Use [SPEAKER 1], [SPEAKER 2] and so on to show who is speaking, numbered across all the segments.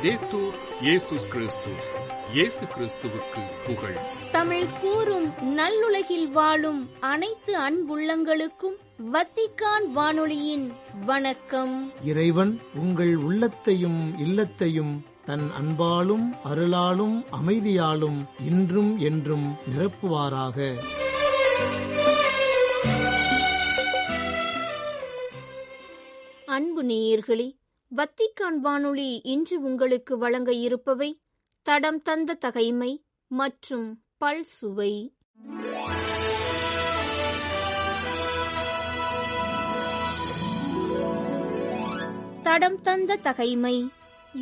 [SPEAKER 1] லவ்தேத்தூர் இயேசுஸ் கிறிஸ்துஸ். இயேசு கிறிஸ்துவுக்கு புகழ்.
[SPEAKER 2] தமிழ் கூறும் நல்லுலகில் வாழும் அனைத்து அன்புள்ளங்களுக்கும் வத்திக்கான் வானொலியின் வணக்கம்.
[SPEAKER 3] இறைவன் உங்கள் உள்ளத்தையும் இல்லத்தையும் தன் அன்பாலும் அருளாலும் அமைதியாலும் இன்றும் என்றும் நிரப்புவாராக.
[SPEAKER 2] அன்பு நேயர்களே, வத்திக்கான் வானொலி இன்று உங்களுக்கு வழங்க இருப்பவை தடம் தந்த தகைமை மற்றும் பல்சுவை. தடம் தந்த தகைமை.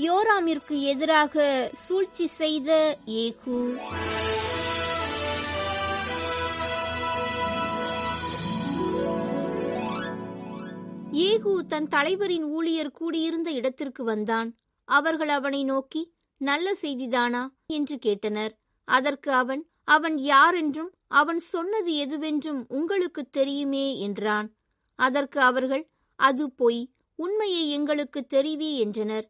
[SPEAKER 2] யோராமிற்கு எதிராக சூழ்ச்சி செய்த ஏகு. ஏகு தன் தலைவரின் ஊழியர் கூடியிருந்த இடத்திற்கு வந்தான். அவர்கள் அவனை நோக்கி, நல்ல செய்திதானா என்று கேட்டனர். அதற்கு அவன் யாரென்றும் அவன் சொன்னது எதுவென்றும் உங்களுக்கு தெரியுமே என்றான். அதற்கு அவர்கள், அது பொய், உண்மையை எங்களுக்கு தெரிவி என்றனர்.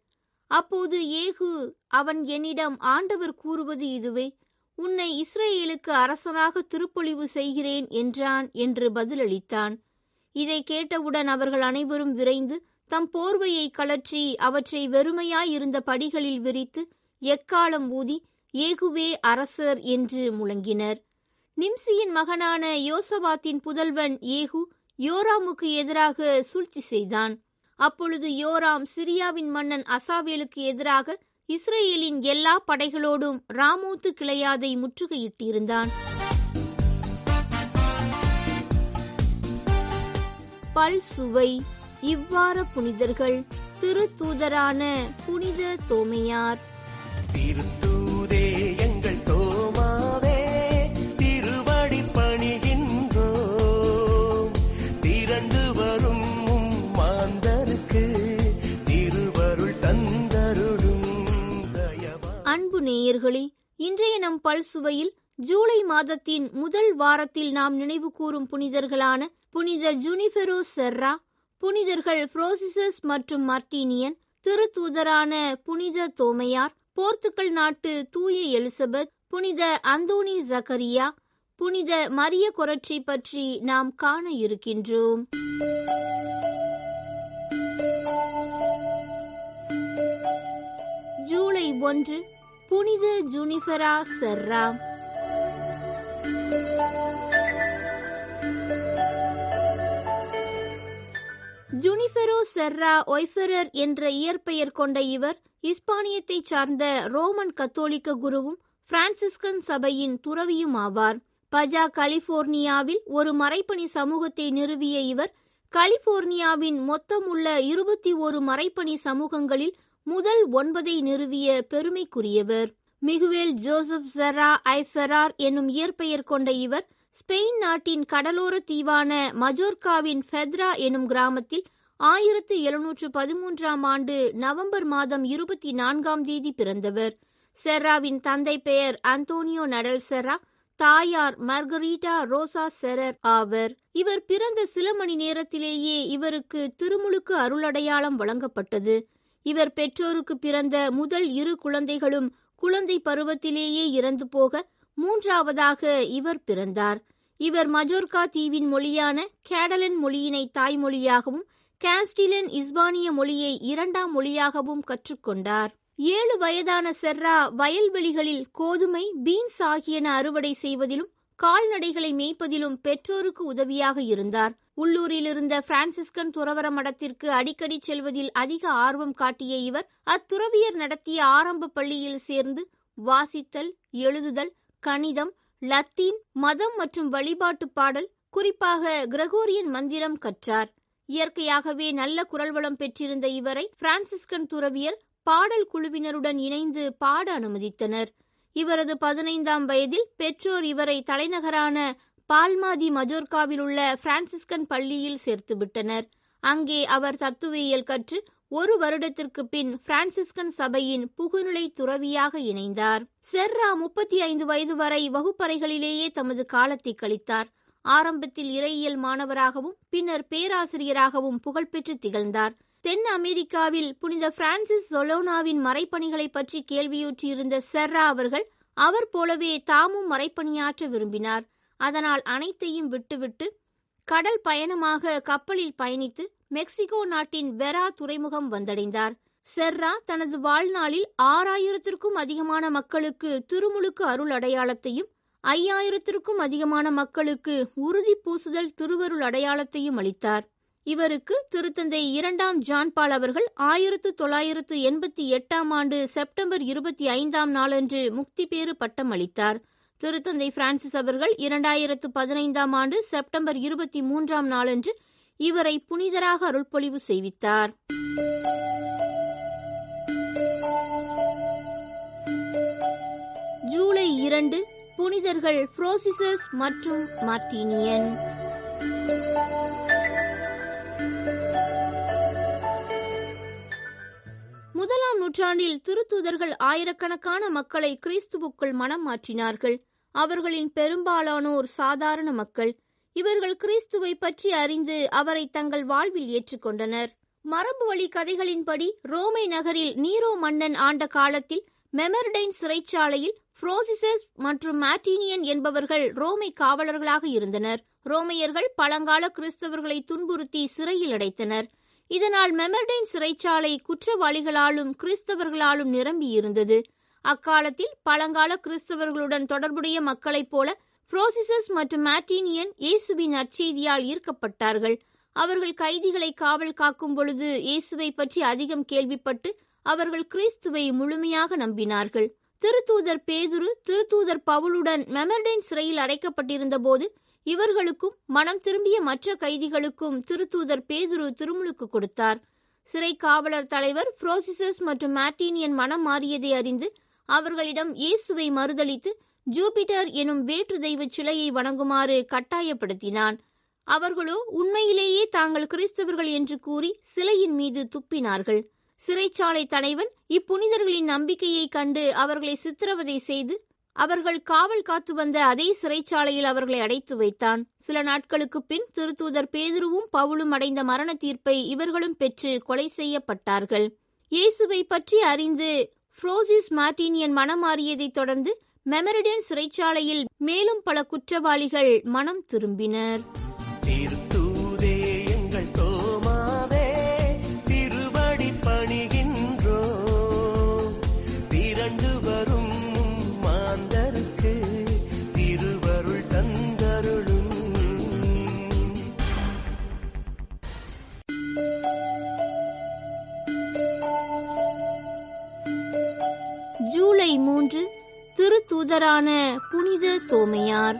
[SPEAKER 2] அப்போது ஏகு, அவன் என்னிடம் ஆண்டவர் கூறுவது இதுவே, உன்னை இஸ்ரேலுக்கு அரசனாக திருப்பொழிவு செய்கிறேன் என்றான் என்று பதிலளித்தான். இதை கேட்டவுடன் அவர்கள் அனைவரும் விரைந்து தம் போர்வையை கழற்றி அவற்றை வெறுமையாயிருந்த படிகளில் விரித்து எக்காளம் ஊதி, ஏகுவே அரசர் என்று முழங்கினர். நிம்சியின் மகனான யோசபாத்தின் புதல்வன் ஏகு யோராமுக்கு எதிராக சூழ்ச்சி செய்தான். அப்பொழுது யோராம் சிரியாவின் மன்னன் அசாவேலுக்கு எதிராக இஸ்ரேலின் எல்லா படைகளோடும் ராமோத்து கிளையாதை முற்றுகையிட்டிருந்தான். பல்சுவை. இவ்வாற புனிதர்கள். திருத்தூதரான புனித தோமையார்.
[SPEAKER 4] திருத்தூதே எங்கள் தோமாவே, திருவடி பணிகின்றோம். திரண்டு வரும் மாந்தருக்கு திருவருள் தந்தருளும் தயவா.
[SPEAKER 2] அன்பு நேயர்களே, இன்றைய நம் பல்சுவையில் ஜூலை மாதத்தின் முதல் வாரத்தில் நாம் நினைவு கூறும் புனிதர்களான புனித ஜுனிஃபெரோ செர்ரா, புனிதர்கள் புரோசிசஸ் மற்றும் மார்டீனியன், திருத்தூதரான புனித தோமையார், போர்த்துகல் நாட்டு தூய எலிசபெத், புனித அந்தோனி ஜக்கரியா, புனித மரிய கொரட்சி பற்றி நாம் காண இருக்கின்றோம். ஜூலை 1, புனித ஜுனிஃபெரா செர்ரா. ஜுனிஃபெரோ செர்ரா ஒய்ஃபெரர் என்ற இயற்பெயர் கொண்ட இவர் இஸ்பானியத்தை சார்ந்த ரோமன் கத்தோலிக்க குருவும் பிரான்சிஸ்கன் சபையின் துறவியும் ஆவார். பஜா கலிபோர்னியாவில் ஒரு மறைப்பணி சமூகத்தை நிறுவிய இவர் கலிபோர்னியாவின் மொத்தம் உள்ள 21 மறைப்பணி சமூகங்களில் முதல் 9 நிறுவிய பெருமைக்குரியவர். மிகுவேல் ஜோசப் செர்ரா ஐஃபெரார் என்னும் இயற்பெயர் கொண்ட இவர் ஸ்பெயின் நாட்டின் கடலோர தீவான மஜோர்காவின் ஃபெத்ரா எனும் கிராமத்தில் 1713 ஆண்டு நவம்பர் மாதம் 24 பிறந்தவர். செர்ராவின் தந்தை பெயர் அந்தோனியோ நடல் செர்ரா, தாயார் மார்கரீட்டா ரோசா செரர் ஆவர். இவர் பிறந்த சில மணி நேரத்திலேயே இவருக்கு திருமுழுக்கு அருளடையாளம் வழங்கப்பட்டது. இவர் பெற்றோருக்கு பிறந்த முதல் 2 குழந்தைகளும் குழந்தை பருவத்திலேயே இறந்து போக 3ஆவதாக இவர் பிறந்தார். இவர் மஜோர்கா தீவின் மொழியான கேடலன் மொழியினை தாய்மொழியாகவும் காஸ்டிலன் இஸ்பானிய மொழியை 2ஆம் மொழியாகவும் கற்றுக்கொண்டார். 7 வயதான செர்ரா வயல்வெளிகளில் கோதுமை, பீன்ஸ் ஆகியன அறுவடை செய்வதிலும் கால்நடைகளை மேய்ப்பதிலும் பெற்றோருக்கு உதவியாக இருந்தார். உள்ளூரில் இருந்த பிரான்சிஸ்கன் துறவர மடத்திற்கு அடிக்கடி செல்வதில் அதிக ஆர்வம் காட்டிய இவர் அத்துறவியர் நடத்திய ஆரம்ப பள்ளியில் சேர்ந்து வாசித்தல், எழுதுதல், கணிதம், லத்தீன், மதம் மற்றும் வழிபாட்டு பாடல், குறிப்பாக கிரகோரியன் மந்திரம் கற்றார். இயற்கையாகவே நல்ல குரல் வளம் பெற்றிருந்த இவரை பிரான்சிஸ்கன் துறவியர் பாடல் குழுவினருடன் இணைந்து பாட அனுமதித்தனர். இவரது 15ஆம் வயதில் பெற்றோர் இவரை தலைநகரான பால்மாதி மஜோர்காவில் உள்ள பிரான்சிஸ்கன் பள்ளியில் சேர்த்துவிட்டனர். அங்கே அவர் தத்துவியல் கற்று 1 வருடத்திற்கு பின் பிரான்சிஸ்கன் சபையின் புகுநிலை துறவியாக இணைந்தார். செர்ரா 35 வயது வரை வகுப்பறைகளிலேயே தமது காலத்தை கழித்தார். ஆரம்பத்தில் இறையியல் மாணவராகவும் பின்னர் பேராசிரியராகவும் புகழ்பெற்று திகழ்ந்தார். தென் அமெரிக்காவில் புனித பிரான்சிஸ் சொலோனாவின் மறைப்பணிகளை பற்றி கேள்வியுற்றிருந்த செர்ரா அவர்கள் அவர் போலவே தாமும் மறைப்பணியாற்ற விரும்பினார். அதனால் அனைத்தையும் விட்டுவிட்டு கடல் பயணமாக கப்பலில் பயணித்து மெக்சிகோ நாட்டின் வெரா துறைமுகம் வந்தடைந்தார். செர்ரா தனது வாழ்நாளில் 6000க்கும் அதிகமான மக்களுக்கு திருமுழுக்கு அருள் அடையாளத்தையும் 5000க்கும் அதிகமான மக்களுக்கு உறுதி பூசுதல் திருவருள் அடையாளத்தையும் அளித்தார். இவருக்கு திருத்தந்தை 2ஆம் ஜான் பால் அவர்கள் 1988ஆம் ஆண்டு செப்டம்பர் 25ஆம் நாளன்று முக்தி பேறு பட்டம் அளித்தார். திருத்தந்தை பிரான்சிஸ் அவர்கள் 2015ஆம் ஆண்டு செப்டம்பர் 23ஆம் நாளன்று இவரை புனிதராக அருள்பொழிவு செய்வித்தார். ஜூலை 2 புனிதர்கள் புரோசிசஸ் மற்றும் மார்டினியன். முதலாம் நூற்றாண்டில் திருத்தூதர்கள் ஆயிரக்கணக்கான மக்களை கிறிஸ்துவுக்குள் மனம் மாற்றினார்கள். அவர்களின் பெரும்பாலானோர் சாதாரண மக்கள். இவர்கள் கிறிஸ்துவை பற்றி அறிந்து அவரை தங்கள் வாழ்வில் ஏற்றுக்கொண்டனர். மரபு வழி கதைகளின்படி ரோமை நகரில் நீரோ மன்னன் ஆண்ட காலத்தில் மெமர்டைன் சிறைச்சாலையில் புரோசிசஸ் மற்றும் மார்டினியன் என்பவர்கள் ரோமை காவலர்களாக இருந்தனர். ரோமையர்கள் பழங்கால கிறிஸ்தவர்களை துன்புறுத்தி சிறையில் அடைத்தனர். இதனால் மெமர்டைன் சிறைச்சாலை குற்றவாளிகளாலும் கிறிஸ்தவர்களாலும் நிரம்பியிருந்தது. அக்காலத்தில் பழங்கால கிறிஸ்தவர்களுடன் தொடர்புடைய மக்களைப் போல புரோசிசஸ் மற்றும் மார்டினியன் இயேசுவின் நற்செய்தியால் ஈர்க்கப்பட்டார்கள். அவர்கள் கைதிகளை காவல் காக்கும் பொழுது இயேசுவை பற்றி அதிகம் கேள்விப்பட்டு அவர்கள் கிறிஸ்துவை முழுமையாக நம்பினார்கள். திருத்தூதர் பேதுரு திருத்தூதர் பவுலுடன் மெமர்டைன் சிறையில் அடைக்கப்பட்டிருந்த போது இவர்களுக்கும் மனம் திரும்பிய மற்ற கைதிகளுக்கும் திருத்தூதர் பேதுரு திருமுழுக்கு கொடுத்தார். சிறை காவலர் தலைவர் புரோசிசஸ் மற்றும் மார்டினியன் மனம் மாறியதை அறிந்து அவர்களிடம் இயேசுவை மறுதலித்து ஜூபிட்டர் எனும் வேற்று தெய்வ சிலையை வணங்குமாறு கட்டாயப்படுத்தினான். அவர்களோ உண்மையிலேயே தாங்கள் கிறிஸ்தவர்கள் என்று கூறி சிலையின் மீது துப்பினார்கள். சிறைச்சாலை தலைவன் இப்புனிதர்களின் நம்பிக்கையை கண்டு அவர்களை சித்திரவதை செய்து அவர்கள் காவல் காத்து வந்த அதே சிறைச்சாலையில் அவர்களை அடைத்து வைத்தான். சில நாட்களுக்கு பின் திருத்தூதர் பேதுருவும் பவுலும் அடைந்த மரண தீர்ப்பை இவர்களும் பெற்று கொலை செய்யப்பட்டார்கள். இயேசுவை பற்றி அறிந்து புரோசிஸ் மார்டினியன் மனம் மாறியதைத் தொடர்ந்து மெமரிடன் சிறைச்சாலையில் மேலும் பல குற்றவாளிகள் மனம் திரும்பினர். ஜூலை 3 திருத்தூதரான புனித தோமையார்.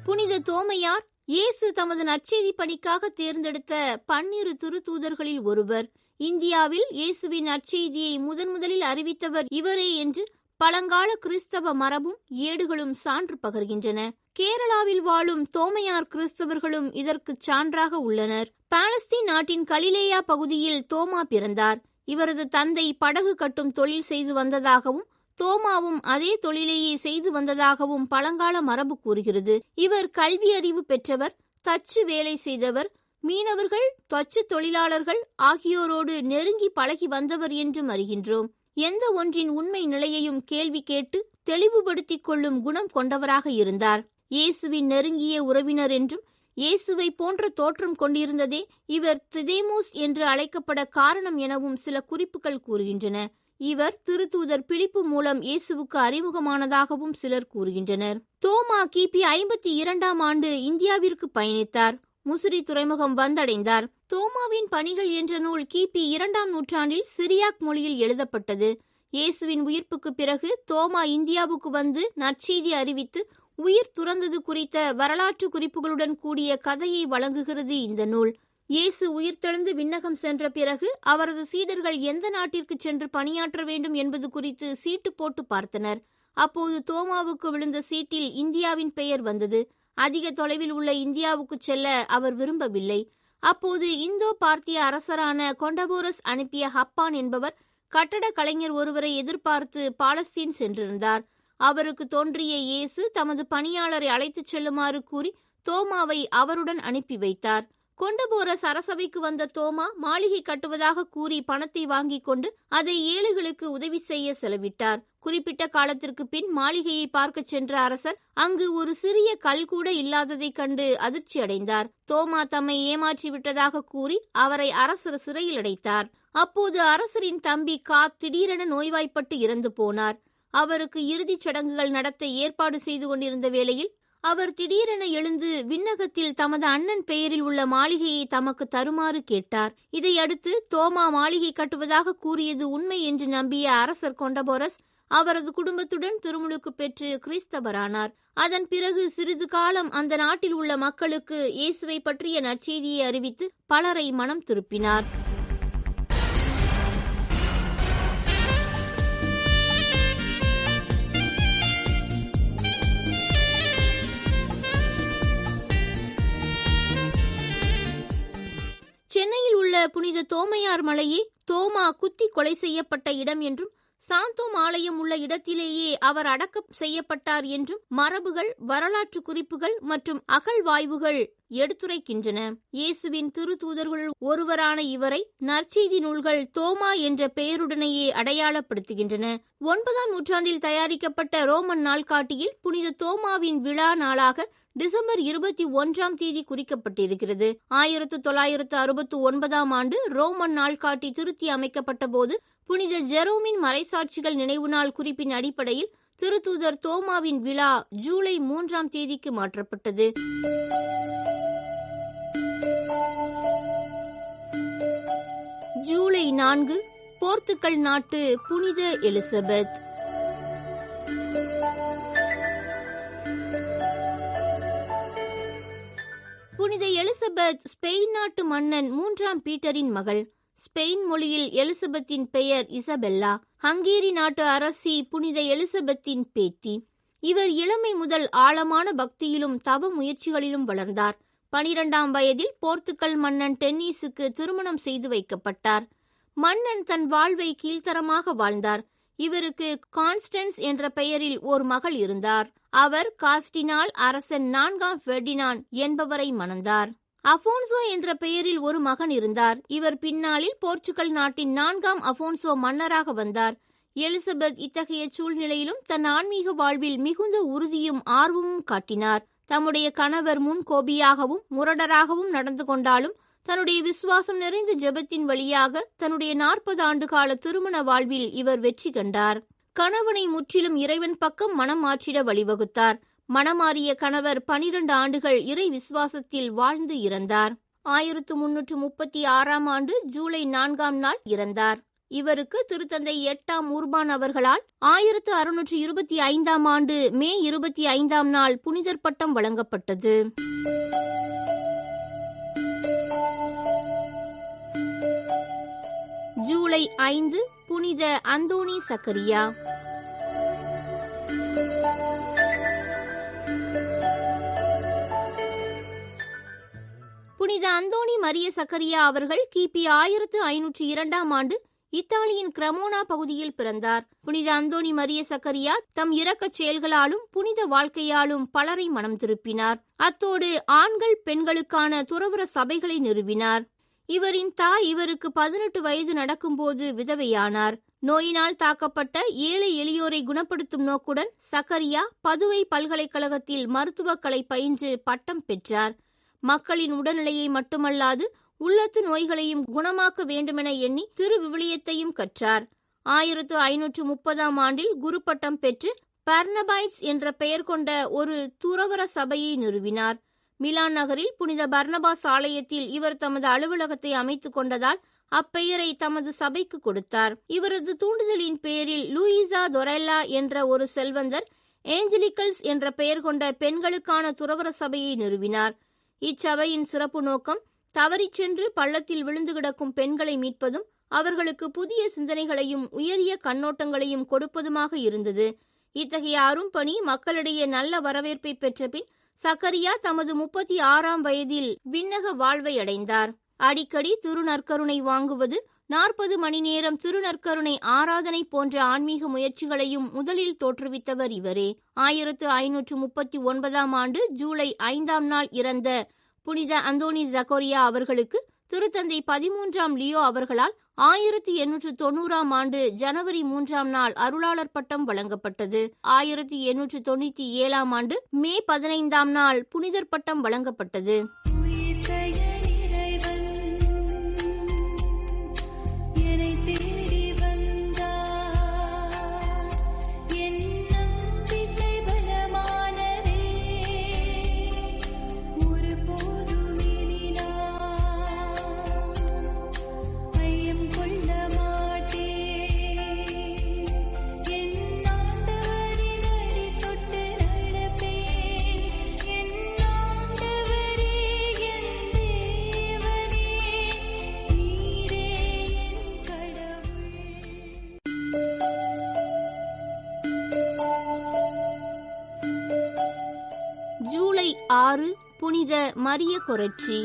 [SPEAKER 2] புனித தோமையார் இயேசு தமது நற்செய்தி பணிக்காக தேர்ந்தெடுத்த 12 திருத்தூதர்களில் ஒருவர். இந்தியாவில் இயேசுவின் நற்செய்தியை முதலில் அறிவித்தவர் இவரே என்று பழங்கால கிறிஸ்தவ மரபும் ஏடுகளும் சான்று பகர்கின்றன. கேரளாவில் வாழும் தோமையார் கிறிஸ்தவர்களும் இதற்கு சான்றாக உள்ளனர். பாலஸ்தீன் நாட்டின் கலிலேயா பகுதியில் தோமா பிறந்தார். இவரது தந்தை படகு கட்டும் தொழில் செய்து வந்ததாகவும் தோமாவும் அதே தொழிலையே செய்து வந்ததாகவும் பழங்கால மரபு கூறுகிறது. இவர் கல்வி அறிவு பெற்றவர், தச்சு வேலை செய்தவர், மீனவர்கள், தச்சு தொழிலாளர்கள் ஆகியோரோடு நெருங்கி பழகி வந்தவர் என்றும் அறிகின்றோம். எந்த ஒன்றின் உண்மை நிலையையும் கேள்வி கேட்டு தெளிவுபடுத்திக் கொள்ளும் குணம் கொண்டவராக இருந்தார். இயேசுவின் நெருங்கிய உறவினர் என்றும் இயேசுவை போன்ற தோற்றம் கொண்டிருந்ததே இவர் திதேமோஸ் என்று அழைக்கப்பட காரணம் எனவும் சில குறிப்புகள் கூறுகின்றன. இவர் திருத்தூதர் பிலிப்பு மூலம் இயேசுவுக்கு அறிமுகமானதாகவும் சிலர் கூறுகின்றனர். தோமா கிபி 52ஆம் ஆண்டு இந்தியாவிற்கு பயணித்தார். முசிறி துறைமுகம் வந்தடைந்தார். தோமாவின் பணிகள் என்ற நூல் கிபி 2ஆம் நூற்றாண்டில் சிரியாக் மொழியில் எழுதப்பட்டது. இயேசுவின் உயிர்ப்புக்கு பிறகு தோமா இந்தியாவுக்கு வந்து நற்செய்தி அறிவித்து உயிர் துறந்தது குறித்த வரலாற்று குறிப்புகளுடன் கூடிய கதையை வழங்குகிறது இந்த நூல். இயேசு உயிர்த்தெழுந்து விண்ணகம் சென்ற பிறகு அவரது சீடர்கள் எந்த நாட்டிற்கு சென்று பணியாற்ற வேண்டும் என்பது குறித்து சீட்டு போட்டு பார்த்தனர். அப்போது தோமாவுக்கு விழுந்த சீட்டில் இந்தியாவின் பெயர் வந்தது. அதிக தொலைவில் உள்ள இந்தியாவுக்கு செல்ல அவர் விரும்பவில்லை. அப்போது இந்தோ பார்த்திய அரசரான கொண்டபோரஸ் அனுப்பிய ஹப்பான் என்பவர் கட்டட கலைஞர் ஒருவரை எதிர்பார்த்து பாலஸ்தீன் சென்றிருந்தார். அவருக்கு தோன்றிய இயேசு தமது பணியாளரை அழைத்துச் செல்லுமாறு கூறி தோமாவை அவருடன் அனுப்பி வைத்தார். கொண்டபோர சரசபைக்கு வந்த தோமா மாளிகை கட்டுவதாக கூறி பணத்தை வாங்கிக் கொண்டு அதை ஏழைகளுக்கு உதவி செய்ய செலவிட்டார். குறிப்பிட்ட காலத்திற்கு பின் மாளிகையை பார்க்கச் சென்ற அரசர் அங்கு ஒரு சிறிய கல் கூட இல்லாததைக் கண்டு அதிர்ச்சி அடைந்தார். தோமா தம்மை ஏமாற்றி விட்டதாக கூறி அவரை அரசர் சிறையில் அடைத்தார். அப்போது அரசரின் தம்பி காத் திடீரென நோய்வாய்ப்பட்டு இறந்து போனார். அவருக்கு இறுதிச் சடங்குகள் நடத்த ஏற்பாடு செய்து கொண்டிருந்த வேளையில் அவர் திடீரென எழுந்து விண்ணகத்தில் தமது அண்ணன் பெயரில் உள்ள மாளிகையை தமக்கு தருமாறு கேட்டார். இதையடுத்து தோமா மாளிகை கட்டுவதாக கூறியது உண்மை என்று நம்பிய அரசர் கொண்டபோரஸ் அவரது குடும்பத்துடன் திருமுழுக்கு பெற்று கிறிஸ்தவரானார். அதன் பிறகு சிறிது காலம் அந்த நாட்டில் உள்ள மக்களுக்கு இயேசுவை பற்றிய நற்செய்தியை அறிவித்து பலரை மனம் திருப்பினார். சென்னையில் உள்ள புனித தோமையார் மலையே தோமா குத்தி கொலை செய்யப்பட்ட இடம் என்றும் சாந்தோம் ஆலயம் உள்ள இடத்திலேயே அவர் அடக்கம் செய்யப்பட்டார் என்றும் மரபுகள், வரலாற்று குறிப்புகள் மற்றும் அகழ்வாய்வுகள் எடுத்துரைக்கின்றன. இயேசுவின் திருத்தூதர்களுள் ஒருவரான இவரை நற்செய்தி நூல்கள் தோமா என்ற பெயருடனேயே அடையாளப்படுத்துகின்றன. 9ஆம் நூற்றாண்டில் தயாரிக்கப்பட்ட ரோமன் நாள்காட்டியில் புனித தோமாவின் விழா நாளாக டிசம்பர் 21ஆம் தேதி குறிக்கப்பட்டிருக்கிறது. 1969ஆம் ஆண்டு ரோமன் நாள்காட்டி திருத்தி அமைக்கப்பட்ட போது புனித ஜெரோமின் மறைசாட்சிகள் நினைவு நாள் குறிப்பின் அடிப்படையில் திருத்தூதர் தோமாவின் விழா ஜூலை 3ஆம் தேதிக்கு மாற்றப்பட்டது. ஜூலை 4 போர்த்துகல் நாட்டு புனித எலிசபெத். புனித எலிசபெத் ஸ்பெயின் நாட்டு மன்னன் 3ஆம் பீட்டரின் மகள். ஸ்பெயின் மொழியில் எலிசபெத்தின் பெயர் இசபெல்லா. ஹங்கேரி நாட்டு அரசி புனித எலிசபெத்தின் பேத்தி. இவர் இளமை முதல் ஆழமான பக்தியிலும் தவ முயற்சிகளிலும் வளர்ந்தார். 12ஆம் வயதில் போர்த்துகல் மன்னன் டென்னீஸுக்கு திருமணம் செய்து வைக்கப்பட்டார். மன்னன் தன் வாழ்வை கீழ்த்தரமாக வாழ்ந்தார். இவருக்கு கான்ஸ்டன்ஸ் என்ற பெயரில் ஒரு மகள் இருந்தார். அவர் காஸ்டினால் அரசன் 4ஆம் பெர்டினாண்ட் என்பவரை மணந்தார். அபோன்சோ என்ற பெயரில் ஒரு மகன் இருந்தார். இவர் பின்னாளில் போர்ச்சுகல் நாட்டின் 4ஆம் அபோன்சோ மன்னராக வந்தார். எலிசபெத் இத்தகைய சூழ்நிலையிலும் தன் ஆன்மீக வாழ்வில் மிகுந்த உறுதியும் ஆர்வமும் காட்டினார். தம்முடைய கணவர் முன்கோபியாகவும் முரடராகவும் நடந்து கொண்டாலும் தன்னுடைய விசுவாசம் நிறைந்த ஜெபத்தின் வழியாக தன்னுடைய 40 ஆண்டு கால திருமண வாழ்வில் இவர் வெற்றி கண்டார். கணவனை முற்றிலும் இறைவன் பக்கம் மனம் மாற்றிட வழிவகுத்தார். மணமாறிய கணவர் 12 ஆண்டுகள் இறை விசுவாசத்தில் வாழ்ந்து இறந்தார். 1336ஆம் ஆண்டு ஜூலை 4ஆம் நாள் இறந்தார். இவருக்கு திருத்தந்தை 8ஆம் உர்பான் அவர்களால் 1625ஆம் ஆண்டு மே 25ஆம் நாள் புனிதர் பட்டம் வழங்கப்பட்டது. ஜூலை 5 புனித அந்தோணி சக்கரியா. புனித அந்தோணி மரிய சக்கரியா அவர்கள் கிபி 1502ஆம் ஆண்டு இத்தாலியின் கிரமோனா பகுதியில் பிறந்தார். புனித அந்தோணி மரிய சக்கரியா தம் இரக்கச் செயல்களாலும் புனித வாழ்க்கையாலும் பலரை மனம் திருப்பினார். அத்தோடு ஆண்கள் பெண்களுக்கான துறவற சபைகளை நிறுவினார். இவரின் தாய் இவருக்கு 18 வயது நடக்கும்போது விதவையானார். நோயினால் தாக்கப்பட்ட ஏழை எளியோரை குணப்படுத்தும் நோக்குடன் சக்கரியா பதுவை பல்கலைக்கழகத்தில் மருத்துவக்கலை பயின்று பட்டம் பெற்றார். மக்களின் உடல்நிலையை மட்டுமல்லாது உள்ளத்து நோய்களையும் குணமாக்க வேண்டுமென எண்ணி திருவிவிலியத்தையும் கற்றார். 1530ஆம் ஆண்டில் குரு பட்டம் பெற்று பர்னபைட்ஸ் என்ற பெயர் கொண்ட ஒரு துறவற சபையை நிறுவினார். மிலான் நகரில் புனித பர்னபாஸ் ஆலயத்தில் இவர் தமது அலுவலகத்தை அமைத்துக் கொண்டதால் அப்பெயரை தமது சபைக்கு கொடுத்தார். இவரது தூண்டுதலின் பேரில் லூயிசா தொரெல்லா என்ற ஒரு செல்வந்தர் ஏஞ்சலிக்கல்ஸ் என்ற பெயர் கொண்ட பெண்களுக்கான துறவற சபையை நிறுவினார். இச்சபையின் சிறப்பு நோக்கம் தவறிச் சென்று பள்ளத்தில் விழுந்து கிடக்கும் பெண்களை மீட்பதும் அவர்களுக்கு புதிய சிந்தனைகளையும் உயரிய கண்ணோட்டங்களையும் கொடுப்பதுமாக இருந்தது. இத்தகைய அரும்பணி மக்களிடையே நல்ல வரவேற்பை பெற்ற பின் சக்கரியா தமது 36ஆம் வயதில் விண்ணக வாழ்வை அடைந்தார். அடிக்கடி திருநற்கருணை வாங்குவது, 40 மணி நேரம் திருநற்கருணை ஆராதனை போன்ற ஆன்மீக முயற்சிகளையும் முதலில் தோற்றுவித்தவர் இவரே. 1539 ஆண்டு ஜூலை 5ஆம் நாள் இறந்த புனித அந்தோனி ஜக்கோரியா அவர்களுக்கு திருத்தந்தை 13ஆம் லியோ அவர்களால் 1890 ஆண்டு ஜனவரி 3ஆம் நாள் அருளாளர் பட்டம் வழங்கப்பட்டது. 1897 ஆண்டு மே 15ஆம் நாள் புனிதர் பட்டம் வழங்கப்பட்டது. ஜூலை 6 புனித மரிய கொரட்சி.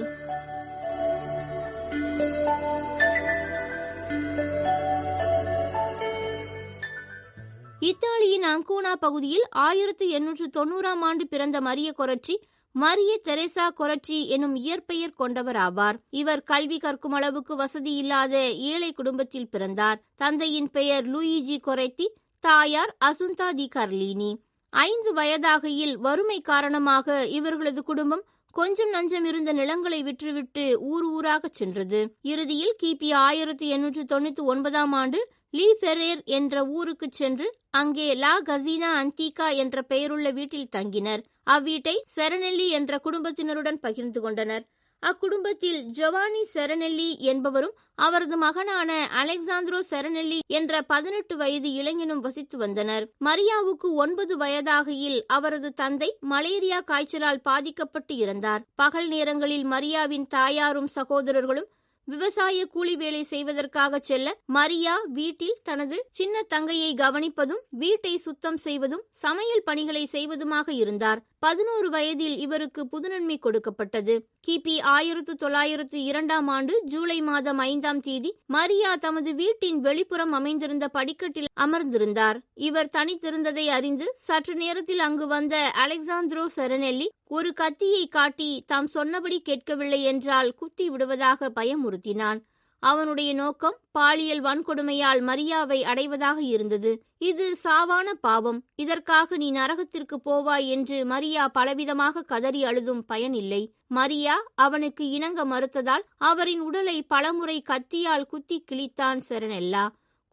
[SPEAKER 2] இத்தாலியின் அங்கோனா பகுதியில் 1890 ஆண்டு பிறந்த மரிய கொரட்சி மரிய தெரேசா கொரட்சி எனும் இயற்பெயர் கொண்டவர் ஆவார். இவர் கல்வி கற்கும் அளவுக்கு வசதி இல்லாத ஏழை குடும்பத்தில் பிறந்தார். தந்தையின் பெயர் லூயிஜி கொரெத்தி, தாயார் அசுந்தா தி கர்லீனி. 5 வயதாகையில் வறுமை காரணமாக இவர்களது குடும்பம் கொஞ்சம் நஞ்சம் இருந்த நிலங்களை விற்றுவிட்டு ஊராக சென்றது. இறுதியில் கிபி 1899 ஆண்டு லீ ஃபெரேர் என்ற ஊருக்கு சென்று அங்கே லா கசீனா அந்தீகா என்ற பெயருள்ள வீட்டில் தங்கினர். அவ்வீட்டை செரனெல்லி என்ற குடும்பத்தினருடன் பகிர்ந்து கொண்டனர். அக்குடும்பத்தில் ஜொவானி செரனெல்லி என்பவரும் அவரது மகனான அலெக்சாந்திரோ செரனெல்லி என்ற 18 வயது இளைஞனும் வசித்து வந்தனர். மரியாவுக்கு 9 வயதாகையில் அவரது தந்தை மலேரியா காய்ச்சலால் பாதிக்கப்பட்டு இறந்தார். பகல் நேரங்களில் மரியாவின் தாயாரும் சகோதரர்களும் விவசாய கூலி வேலை செய்வதற்காக செல்ல மரியா வீட்டில் தனது சின்ன தங்கையை கவனிப்பதும் வீட்டை சுத்தம் செய்வதும் சமையல் பணிகளை செய்வதுமாக இருந்தார். 11 வயதில் இவருக்கு புதுநன்மை கொடுக்கப்பட்டது. கிபி 1902 ஆண்டு ஜூலை மாதம் 5ஆம் தேதி மரியா தமது வீட்டின் வெளிப்புறம் அமைந்திருந்த படிக்கட்டில் அமர்ந்திருந்தார். இவர் தனித்திருந்ததை அறிந்து சற்று நேரத்தில் அங்கு வந்த அலெக்சாந்திரோ செரனெல்லி ஒரு கத்தியை காட்டி தாம் சொன்னபடி கேட்கவில்லை என்றால் குத்தி விடுவதாக பயமுறுத்தினான். அவனுடைய நோக்கம் பாலியல் வன்கொடுமையால் மரியாவை அடைவதாக இருந்தது. இது சாவான பாவம், இதற்காக நீ நரகத்திற்கு போவாய் என்று மரியா பலவிதமாக கதறி அழுதும் பயனில்லை. மரியா அவனுக்கு இணங்க மறுத்ததால் அவரின் உடலை பலமுறை கத்தியால் குத்தி கிழித்தான் செரனெல்லா.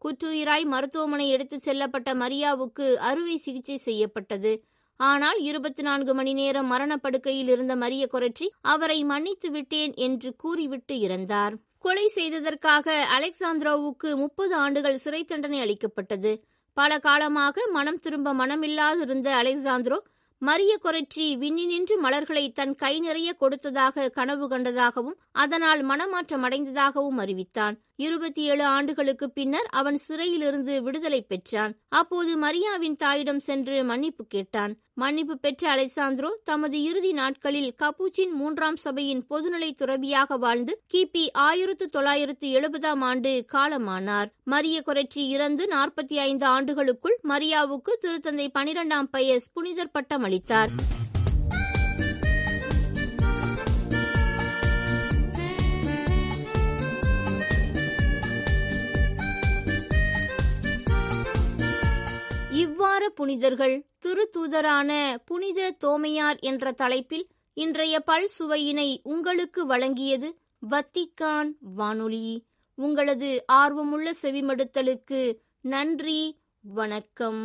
[SPEAKER 2] குற்றுயிராய் மருத்துவமனை எடுத்துச் செல்லப்பட்ட மரியாவுக்கு அறுவை சிகிச்சை செய்யப்பட்டது. ஆனால் 24 மணி நேரம் மரணப்படுக்கையில் இருந்த மரிய கொரட்சி அவரை மன்னித்து விட்டேன் என்று கூறிவிட்டு இறந்தார். கொலை செய்ததற்காக அலெக்சாந்திரோவுக்கு 30 ஆண்டுகள் சிறை தண்டனை அளிக்கப்பட்டது. பல காலமாக மனம் திரும்ப மனமில்லாதிருந்த அலெக்சாந்திரோ மரிய கொரட்சி விண்ணினின்று மலர்களை தன் கை நிறைய கொடுத்ததாக கனவு கண்டதாகவும் அதனால் மனமாற்றம் அடைந்ததாகவும் அறிவித்தான். 27 ஆண்டுகளுக்கு பின்னர் அவன் சிறையிலிருந்து விடுதலை பெற்றான். அப்போது மரியாவின் தாயிடம் சென்று மன்னிப்பு கேட்டான். மன்னிப்பு பெற்ற அலெக்சாந்திரோ தமது இறுதி நாட்களில் கபூச்சின் 3ஆம் சபையின் பொதுநிலை துறவியாக வாழ்ந்து கிபி 1970 ஆண்டு காலமானார். மரிய கொரட்சி இறந்து 45 ஆண்டுகளுக்குள் மரியாவுக்கு திருத்தந்தை 12ஆம் பயஸ் புனிதர் பட்டம் அளித்தார். இவ்வாறு புனிதர்கள் திருத்தூதரான புனித தோமையார் என்ற தலைப்பில் இன்றைய பல்சுவையினை உங்களுக்கு வழங்கியது வத்திக்கான் வானொலி. உங்களது ஆர்வமுள்ள செவிமடுத்தலுக்கு நன்றி. வணக்கம்.